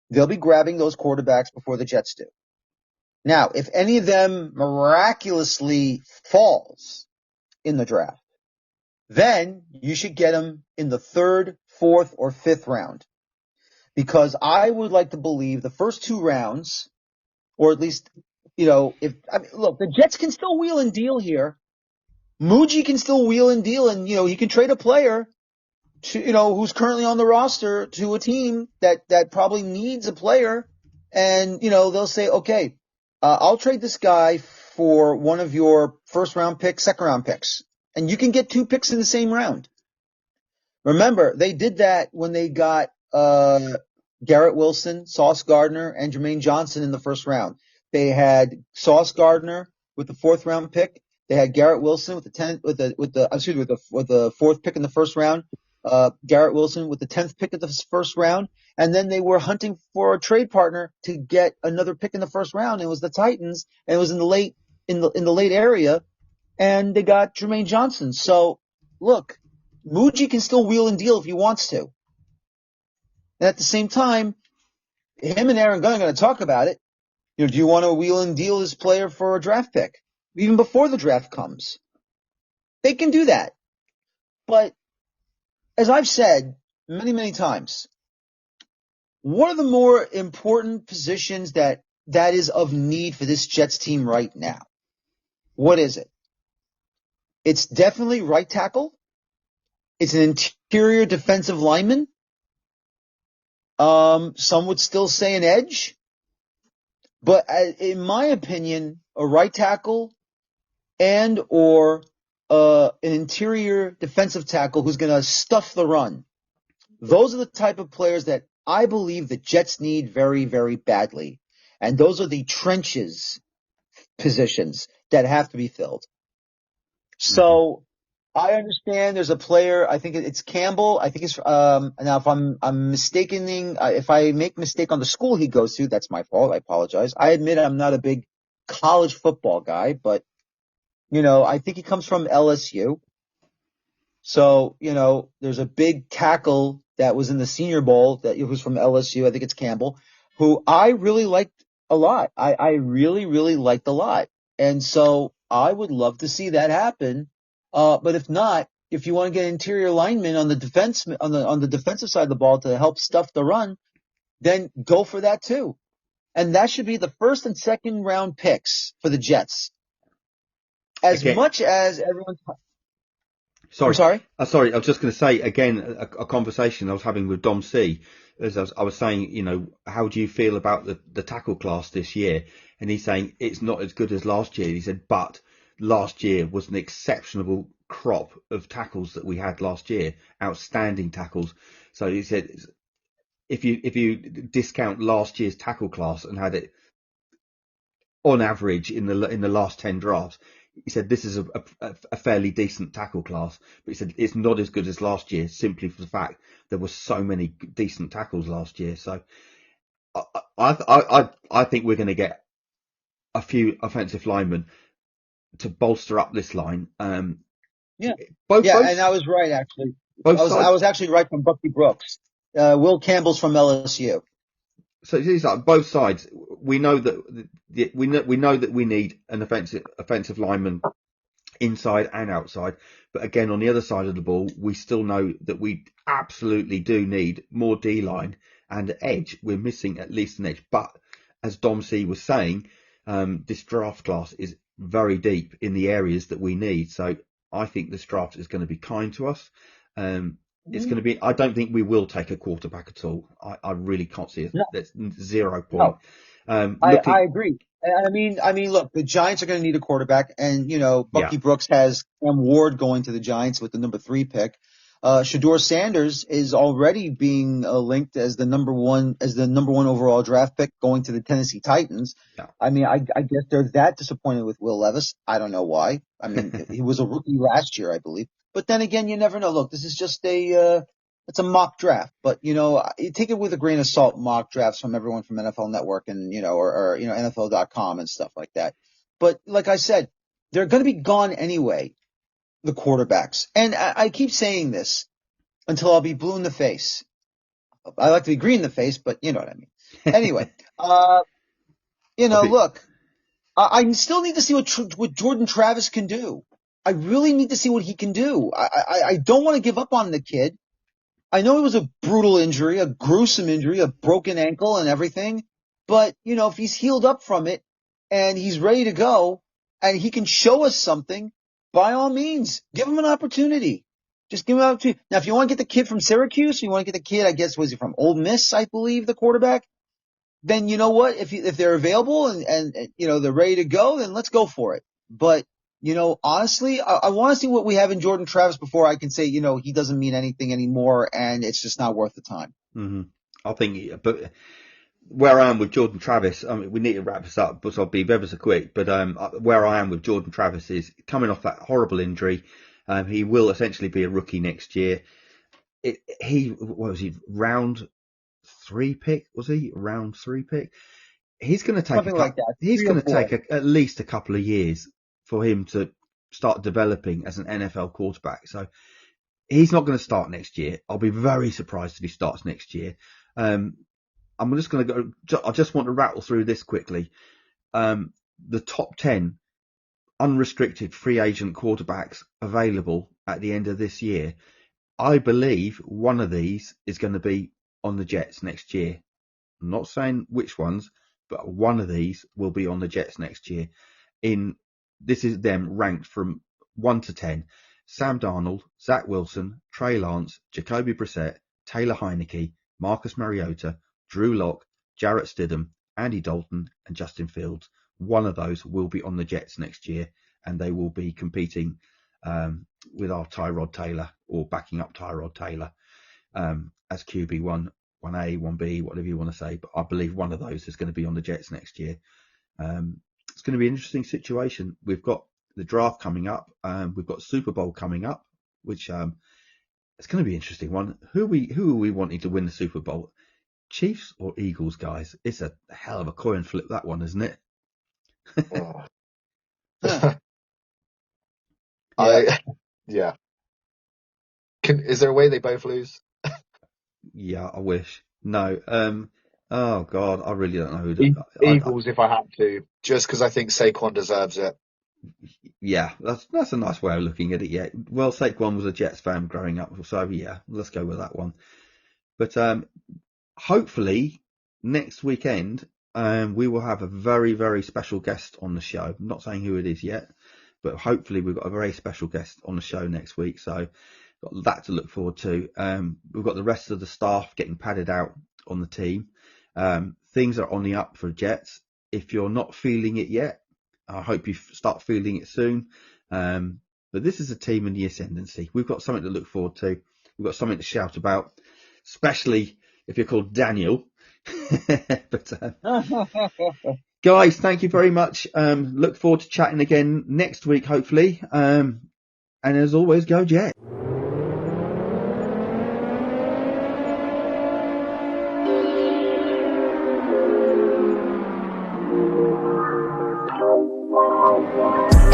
they'll be grabbing those quarterbacks before the Jets do. Now, if any of them miraculously falls in the draft, then you should get him in the 3rd, 4th, or 5th round. Because I would like to believe the first 2 rounds, or at least, look, the Jets can still wheel and deal here. Muji can still wheel and deal, and, he can trade a player to, who's currently on the roster to a team that probably needs a player. And, they'll say, okay, I'll trade this guy for one of your 1st round picks, 2nd round picks. And you can get 2 picks in the same round. Remember, they did that when they got, Garrett Wilson, Sauce Gardner, and Jermaine Johnson in the 1st round. They had Sauce Gardner with the 4th round pick. They had Garrett Wilson with the 4th pick in the 1st round. Garrett Wilson with the 10th pick of the 1st round. And then they were hunting for a trade partner to get another pick in the 1st round. It was the Titans, and it was in the late area, and they got Jermaine Johnson. So look, Muji can still wheel and deal if he wants to. And at the same time, him and Aaron Gunn are going to talk about it. Do you want to wheel and deal this player for a draft pick? Even before the draft comes. They can do that. But as I've said many, many times, what are the more important positions that is of need for this Jets team right now? What is it? It's definitely right tackle. It's an interior defensive lineman. Some would still say an edge. But in my opinion, a right tackle and or an interior defensive tackle who's going to stuff the run. Those are the type of players that I believe the Jets need very, very badly. And those are the trenches positions that have to be filled. So I understand there's a player, I think it's Campbell. I think it's, now if I'm mistaking, if I make a mistake on the school he goes to, that's my fault. I apologize. I admit I'm not a big college football guy, but, I think he comes from LSU. So, there's a big tackle that was in the Senior Bowl that was from LSU. I think it's Campbell, who I really liked a lot. I really, really liked a lot. And so I would love to see that happen. But if not, if you want to get interior linemen on the defense, on the defensive side of the ball to help stuff the run, then go for that too. And that should be the 1st and 2nd round picks for the Jets. As much as everyone's. Sorry. Sorry. I was just going to say again, a conversation I was having with Dom C. As I was saying, how do you feel about the tackle class this year? And he's saying it's not as good as last year. He said, but last year was an exceptional crop of tackles that we had last year, outstanding tackles. So he said, if you discount last year's tackle class and had it on average in the last 10 drafts, he said this is a fairly decent tackle class, but he said it's not as good as last year simply for the fact there were so many decent tackles last year. So I think we're going to get a few offensive linemen to bolster up this line. And I was right actually. I was actually right from Bucky Brooks. Will Campbell's from LSU. So these are both sides. We know that we know that we need an offensive lineman inside and outside. But again, on the other side of the ball, we still know that we absolutely do need more D line and edge. We're missing at least an edge. But as Dom C was saying, this draft class is very deep in the areas that we need. So I think this draft is going to be kind to us. It's going to be. I don't think we will take a quarterback at all. I really can't see it. No. That's 0 point. No. I agree. I mean, look, the Giants are going to need a quarterback, and Bucky Brooks has Cam Ward going to the Giants with the number 3 pick. Shedeur Sanders is already being linked as the number one overall draft pick going to the Tennessee Titans. Yeah. I mean, I guess they're that disappointed with Will Levis. I don't know why. I mean, he was a rookie last year, I believe. But then again, you never know. Look, this is just it's a mock draft, but you take it with a grain of salt. Mock drafts from everyone from NFL Network and or NFL.com and stuff like that. But like I said, they're going to be gone anyway. The quarterbacks, and I keep saying this until I'll be blue in the face. I like to be green in the face, but you know what I mean. Anyway, look, I still need to see what Jordan Travis can do. I really need to see what he can do. I don't want to give up on the kid. I know it was a brutal injury, a gruesome injury, a broken ankle and everything. But, you know, if he's healed up from it and he's ready to go and he can show us something, by all means, give him an opportunity. Just give him an opportunity. Now, if you want to get the kid from Syracuse, you want to get the kid, I guess, was he from Ole Miss, I believe, the quarterback, then you know what? If they're available and you know, they're ready to go, then let's go for it. But, you know, honestly, I want to see what we have in Jordan Travis before I can say, you know, he doesn't mean anything anymore and it's just not worth the time. Mm-hmm. I think, but where I am with Jordan Travis, I mean, we need to wrap this up, but I'll be ever so quick. But where I am with Jordan Travis is coming off that horrible injury. He will essentially be a rookie next year. What was he, round 3 pick? Was he round 3 pick? He's going to take Something like that. He's going to 3 or 4. take at least a couple of years for him to start developing as an NFL quarterback. So he's not going to start next year. I'll be very surprised if he starts next year. I'm just going to go. I just want to rattle through this quickly. The top 10 unrestricted free agent quarterbacks available at the end of this year. I believe one of these is going to be on the Jets next year. I'm not saying which ones, but one of these will be on the Jets next year. This is them ranked from 1 to 10. Sam Darnold, Zach Wilson, Trey Lance, Jacoby Brissett, Taylor Heineke, Marcus Mariota, Drew Lock, Jarrett Stidham, Andy Dalton, and Justin Fields. One of those will be on the Jets next year, and they will be competing with our Tyrod Taylor, or backing up Tyrod Taylor as QB 1A, 1B, whatever you want to say. But I believe one of those is going to be on the Jets next year. It's going to be an interesting situation. We've got the draft coming up. We've got Super Bowl coming up, which it's going to be an interesting one. Who are we wanting to win the Super Bowl? Chiefs or Eagles, guys? It's a hell of a coin flip, that one, isn't it? Yeah. Is there a way they both lose? Yeah, I wish. No. Oh God, I really don't know who. Eagles, if I had to, just because I think Saquon deserves it. Yeah, that's a nice way of looking at it. Yeah, well, Saquon was a Jets fan growing up, so yeah, let's go with that one. But hopefully next weekend we will have a very, very special guest on the show. I'm not saying who it is yet, but hopefully we've got a very special guest on the show next week. So got that to look forward to. We've got the rest of the staff getting padded out on the team. Things are on the up for Jets. If you're not feeling it yet, I hope you start feeling it soon. But this is a team in the ascendancy. We've got something to look forward to. We've got something to shout about, especially if you're called Daniel. But guys, thank you very much. Look forward to chatting again next week, hopefully. And as always, go Jets.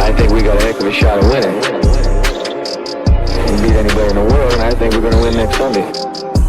I think we got a heck of a shot at winning. We can beat anybody in the world, and I think we're going to win next Sunday.